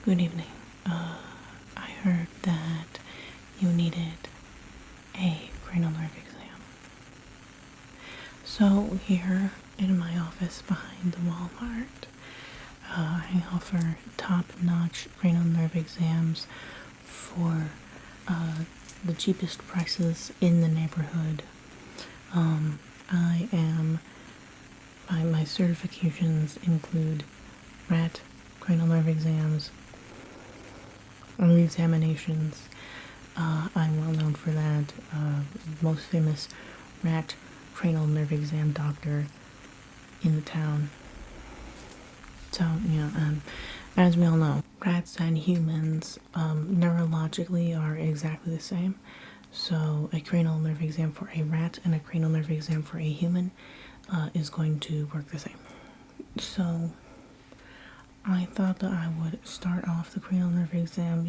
Good evening. I heard that you needed a cranial nerve exam. So here in my office behind the Walmart, I offer top-notch cranial nerve exams for the cheapest prices in the neighborhood. My certifications include rat cranial nerve exams, examinations. I'm well known for that. Most famous rat cranial nerve exam doctor in the town. So, as we all know, rats and humans neurologically are exactly the same. So a cranial nerve exam for a rat and a cranial nerve exam for a human is going to work the same. So I thought that I would start off the cranial nerve exam.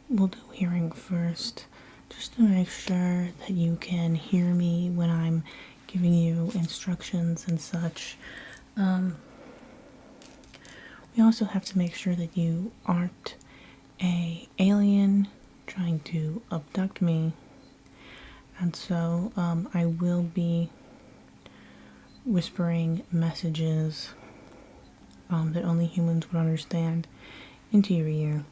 We'll do hearing first, just to make sure that you can hear me when I'm giving you instructions and such. We also have to make sure that you aren't a alien trying to abduct me, and so I will be whispering messages that only humans would understand into your ear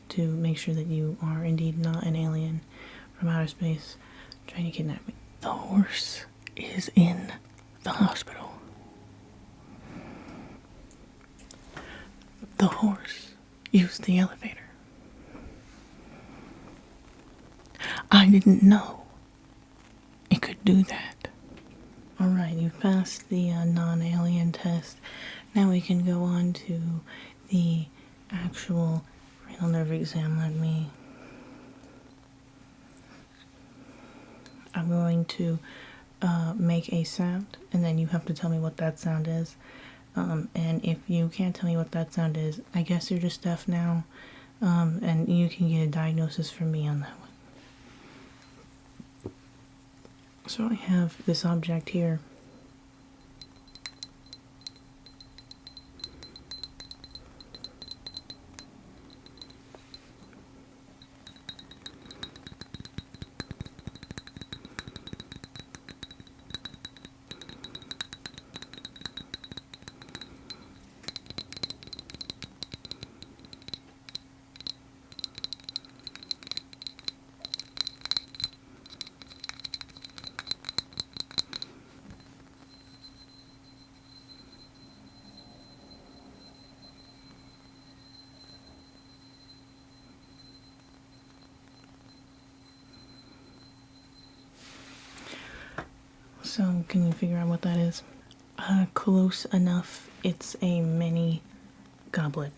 to make sure that you are indeed not an alien from outer space trying to kidnap me. The horse is in the hospital. The horse used the elevator. I didn't know it could do that. Alright, you've passed the non-alien test. Now we can go on to the actual cranial nerve exam. I'm going to make a sound, and then you have to tell me what that sound is. And if you can't tell me what that sound is, I guess you're just deaf now, and you can get a diagnosis from me on that one. So I have this object here. So, can you figure out what that is? Close enough. It's a mini goblet.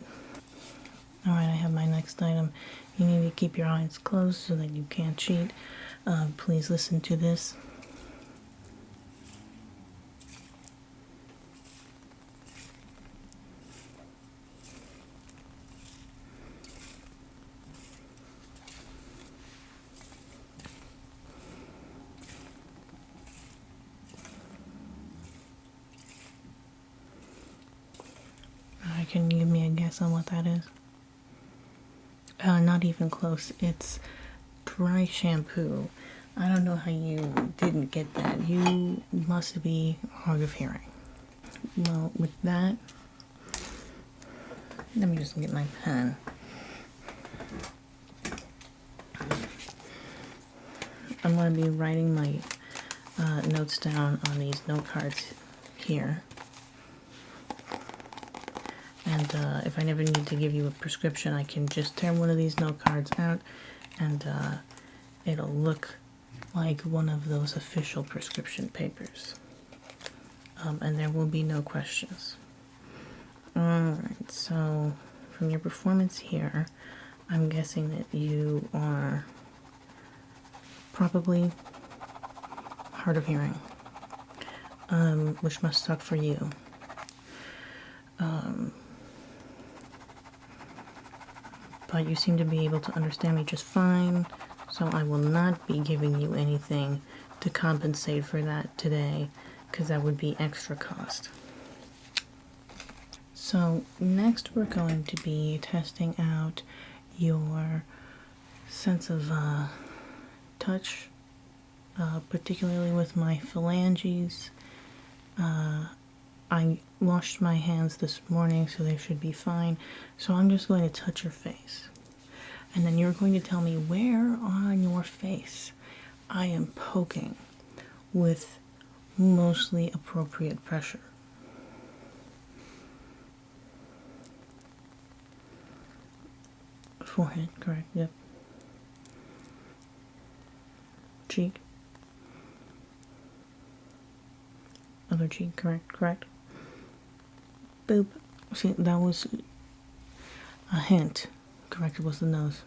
Alright, I have my next item. You need to keep your eyes closed so that you can't cheat. Please listen to this. Can you give me a guess on what that is? Not even close. It's dry shampoo. I don't know how you didn't get that. You must be hard of hearing. Well, with that, let me just get my pen. I'm going to be writing my notes down on these note cards here. And if I never need to give you a prescription, I can just tear one of these note cards out and it'll look like one of those official prescription papers. And there will be no questions. Alright, so from your performance here, I'm guessing that you are probably hard of hearing, which must suck for you. But you seem to be able to understand me just fine, so I will not be giving you anything to compensate for that today, because that would be extra cost. So next we're going to be testing out your sense of touch, particularly with my phalanges. I washed my hands this morning, so they should be fine. So I'm just going to touch your face. And then you're going to tell me where on your face I am poking with mostly appropriate pressure. Forehead, correct, yep. Cheek. Other cheek, correct. Boop. See, that was a hint. Correct, it was the nose.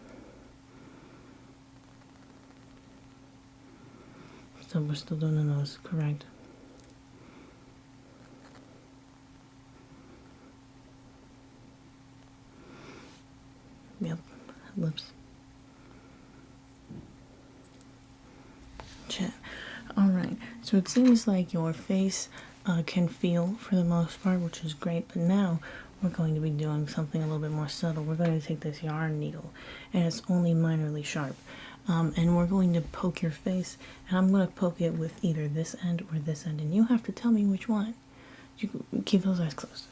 So we're still doing the nose, correct. Yep, lips. Chin. Alright, so it seems like your face can feel for the most part, which is great, but now we're going to be doing something a little bit more subtle. We're going to take this yarn needle, and it's only minorly sharp. And we're going to poke your face, and I'm going to poke it with either this end or this end, and you have to tell me which one. You keep those eyes closed.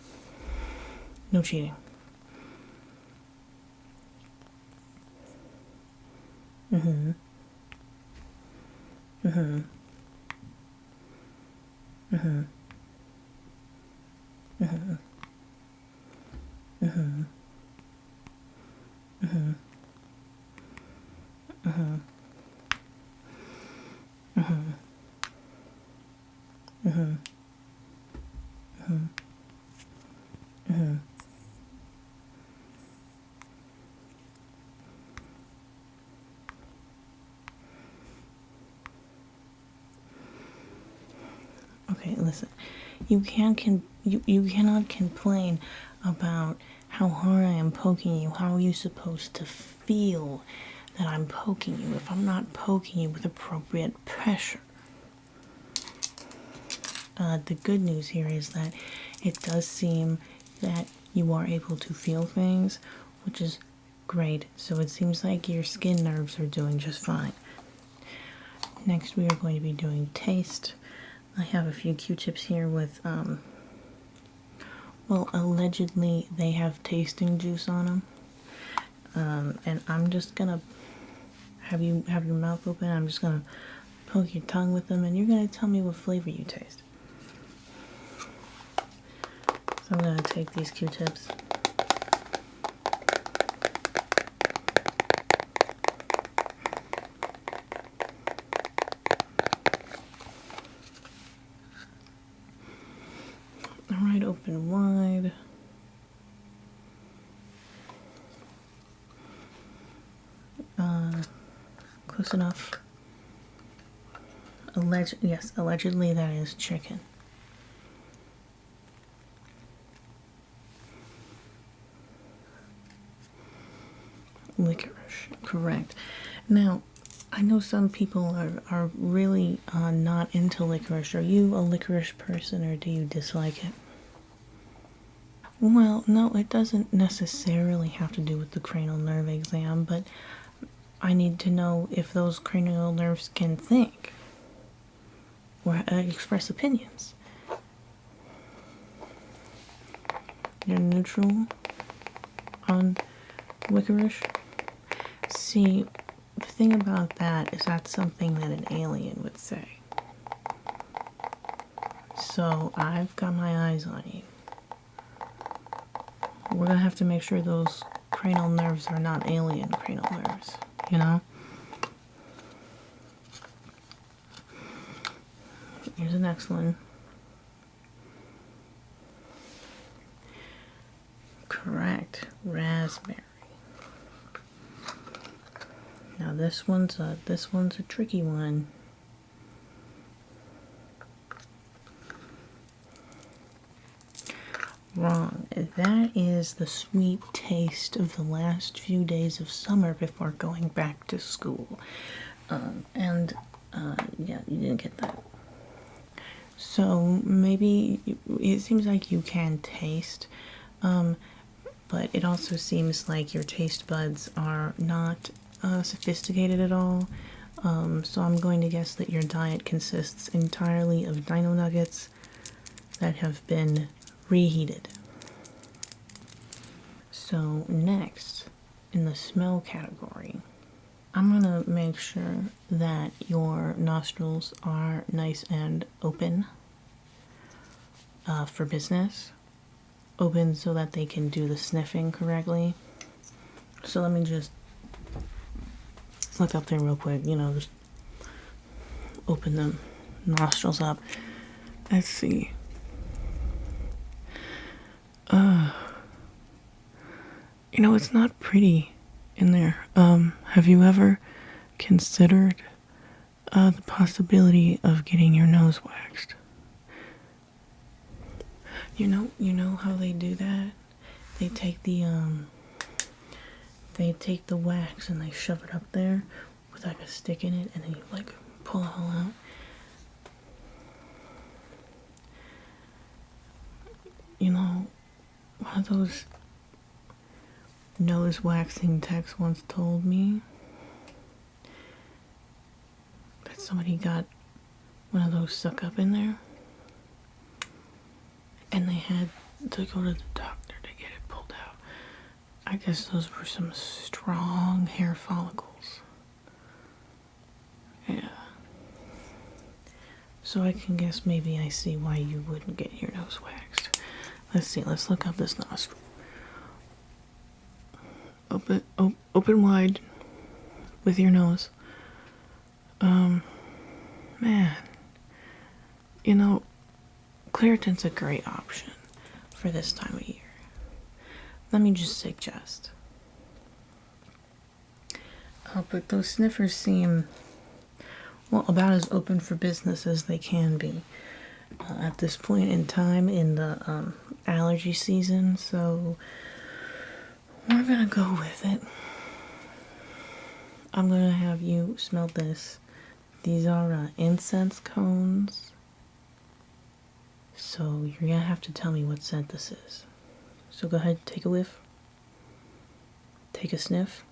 No cheating. Mm-hmm. Mm-hmm. Mm-hmm. Mm-hmm. Mm-hmm. Mm-hmm. Mm-hmm. Mm-hmm. Mm-hmm. Mm-hmm. Okay, listen. You cannot complain about how hard I am poking you. How are you supposed to feel that I'm poking you if I'm not poking you with appropriate pressure? The good news here is that it does seem that you are able to feel things, which is great. So it seems like your skin nerves are doing just fine. Next, we are going to be doing taste. I have a few Q-tips here with, well, allegedly they have tasting juice on them. And I'm just gonna have you have your mouth open. I'm just gonna poke your tongue with them, and you're gonna tell me what flavor you taste. So I'm gonna take these Q-tips. Alright, open wide. Close enough. Yes, allegedly that is chicken. Licorice, correct. Now, I know some people are really not into licorice. Are you a licorice person, or do you dislike it? Well, no, it doesn't necessarily have to do with the cranial nerve exam, but I need to know if those cranial nerves can think or express opinions. You're neutral on licorice? See, the thing about that is that's something that an alien would say. So I've got my eyes on you. We're gonna have to make sure those cranial nerves are not alien cranial nerves, you know? Here's the next one. Correct. Raspberry. Now this one's a tricky one. Wrong. That is the sweet taste of the last few days of summer before going back to school. Yeah, you didn't get that. So maybe it seems like you can taste But it also seems like your taste buds are not sophisticated at all. So I'm going to guess that your diet consists entirely of dino nuggets that have been reheated. So next, in the smell category, I'm gonna make sure that your nostrils are nice and open for business. Open so that they can do the sniffing correctly. So let me just look up there real quick, just open the nostrils up. Let's see. It's not pretty in there. Have you ever considered the possibility of getting your nose waxed? You know how they do that? They take the wax and they shove it up there with like a stick in it, and then you like pull it all out. One of those nose waxing techs once told me that somebody got one of those stuck up in there, and they had to go to the doctor to get it pulled out. I guess those were some strong hair follicles. Yeah. So I can guess maybe I see why you wouldn't get your nose waxed. Let's see, let's look up this nostril. Open wide with your nose. Man. Claritin's a great option for this time of year. Let me just suggest. But those sniffers seem, about as open for business as they can be at this point in time in the allergy season, so we're gonna go with it. I'm gonna have you smell this. These are incense cones, so you're gonna have to tell me what scent this is. So go ahead, take a whiff, take a sniff.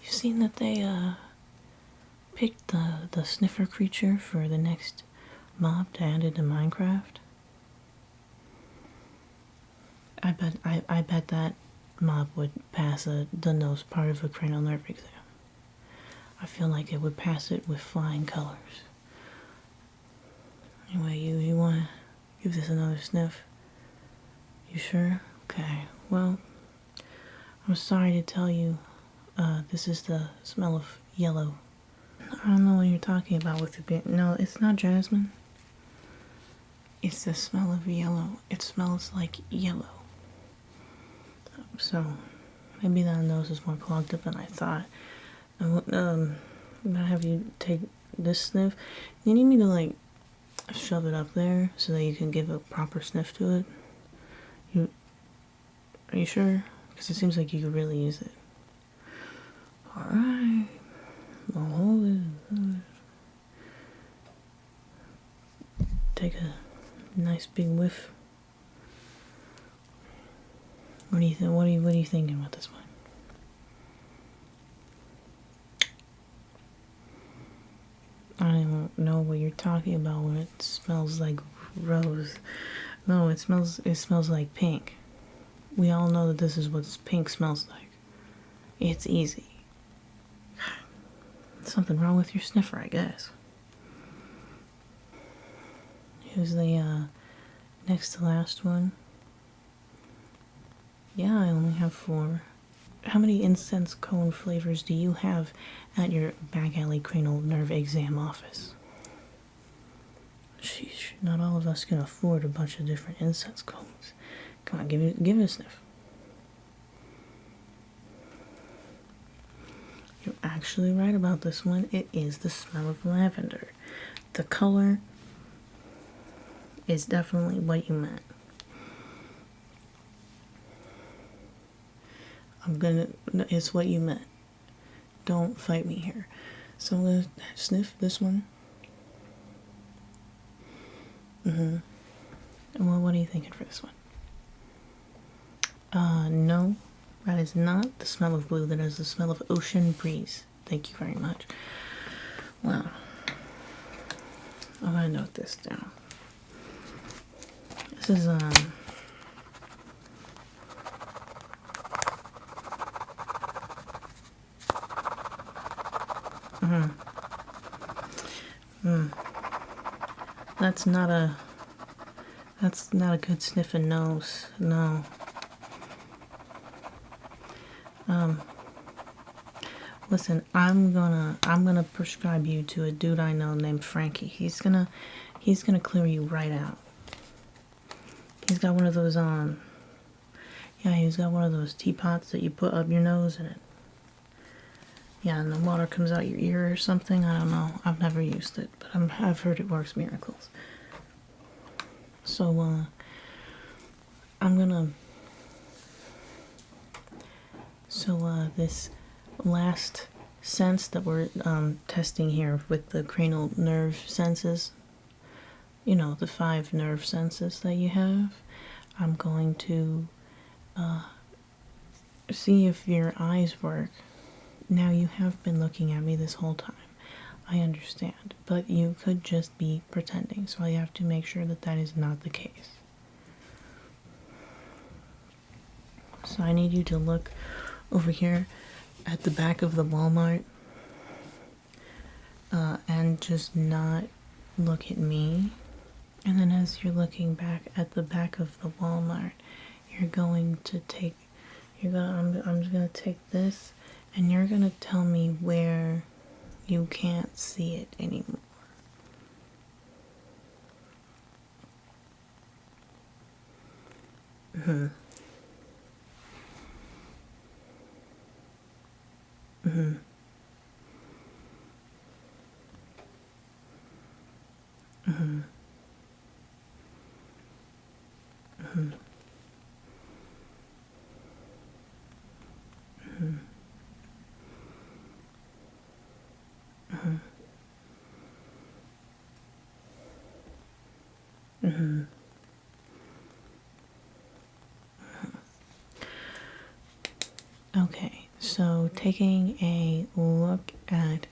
You've seen that they picked the sniffer creature for the next mob to add into Minecraft? I bet that mob would pass the nose part of a cranial nerve exam. I feel like it would pass it with flying colors. Anyway, you want to give this another sniff? You sure? Okay, well, I'm sorry to tell you, this is the smell of yellow. I don't know what you're talking about with the beer. No, it's not jasmine. It's the smell of yellow. It smells like yellow. So, maybe that nose is more clogged up than I thought. I'm gonna have you take this sniff. You need me to, shove it up there so that you can give a proper sniff to it? Are you sure? Because it seems like you could really use it. Alright. I'll hold it. Take a nice big whiff. What do you think? What are you thinking about this one? I don't even know what you're talking about when it smells like rose. No, it smells like pink. We all know that this is what pink smells like. It's easy. Something wrong with your sniffer, I guess. Here's the next to last one. Yeah, I only have 4. How many incense cone flavors do you have at your back alley cranial nerve exam office? Sheesh, not all of us can afford a bunch of different incense cones. Come on, give it a sniff. You're actually right about this one. It is the smell of lavender. The color is definitely what you meant. It's what you meant. Don't fight me here. So I'm gonna sniff this one. Well, what are you thinking for this one? No, that is not the smell of glue. That is the smell of ocean breeze. Thank you very much. Well, I'm gonna note this down. This is that's not a good sniffing nose. No. Listen, I'm gonna prescribe you to a dude I know named Frankie. He's gonna clear you right out. He's got one of those yeah, he's got one of those teapots that you put up your nose in it. Yeah, and the water comes out your ear or something. I don't know. I've never used it, but I've heard it works miracles. So, I'm gonna. So, this last sense that we're testing here with the cranial nerve senses, you know, the 5 nerve senses that you have, I'm going to see if your eyes work. Now, you have been looking at me this whole time. I understand, but you could just be pretending, so I have to make sure that that is not the case. So I need you to look over here at the back of the Walmart and just not look at me. And then as you're looking back at the back of the Walmart, you're going to take, I'm just going to take this, and you're going to tell me where you can't see it anymore. Mm-hmm. Mm-hmm. Mm-hmm. Mm-hmm. Mm-hmm. Mm-hmm. Mm-hmm. Okay, so taking a look at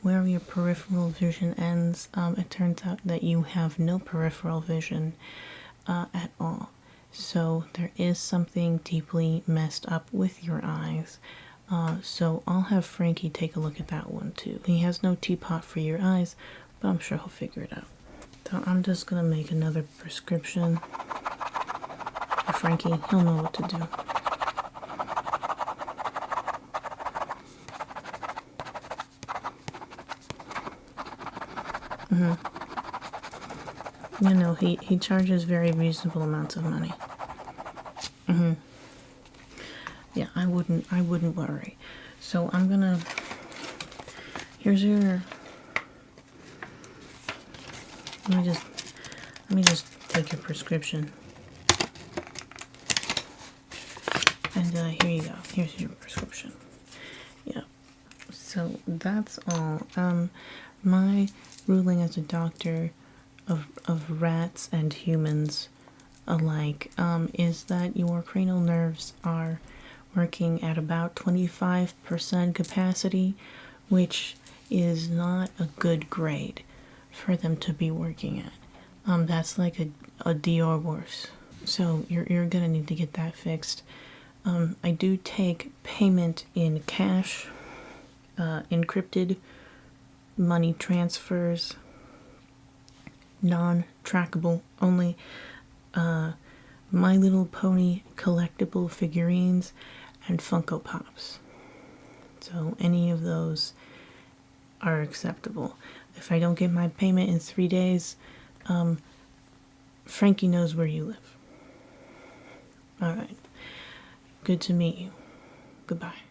where your peripheral vision ends, it turns out that you have no peripheral vision at all. So there is something deeply messed up with your eyes. So I'll have Frankie take a look at that one too. He has no teapot for your eyes, but I'm sure he'll figure it out. So I'm just gonna make another prescription for Frankie. He'll know what to do. You know, he charges very reasonable amounts of money. Yeah, I wouldn't worry. So I'm gonna, here's your, let me just take your prescription. And here you go. Here's your prescription. Yeah. So that's all. My ruling as a doctor of rats and humans alike is that your cranial nerves are working at about 25% capacity, which is not a good grade for them to be working at. That's like a D or worse. So you're gonna need to get that fixed. I do take payment in cash, encrypted money transfers, non-trackable only, My Little Pony collectible figurines, and Funko Pops. So any of those are acceptable. If I don't get my payment in 3 days, Frankie knows where you live. Alright. Good to meet you. Goodbye.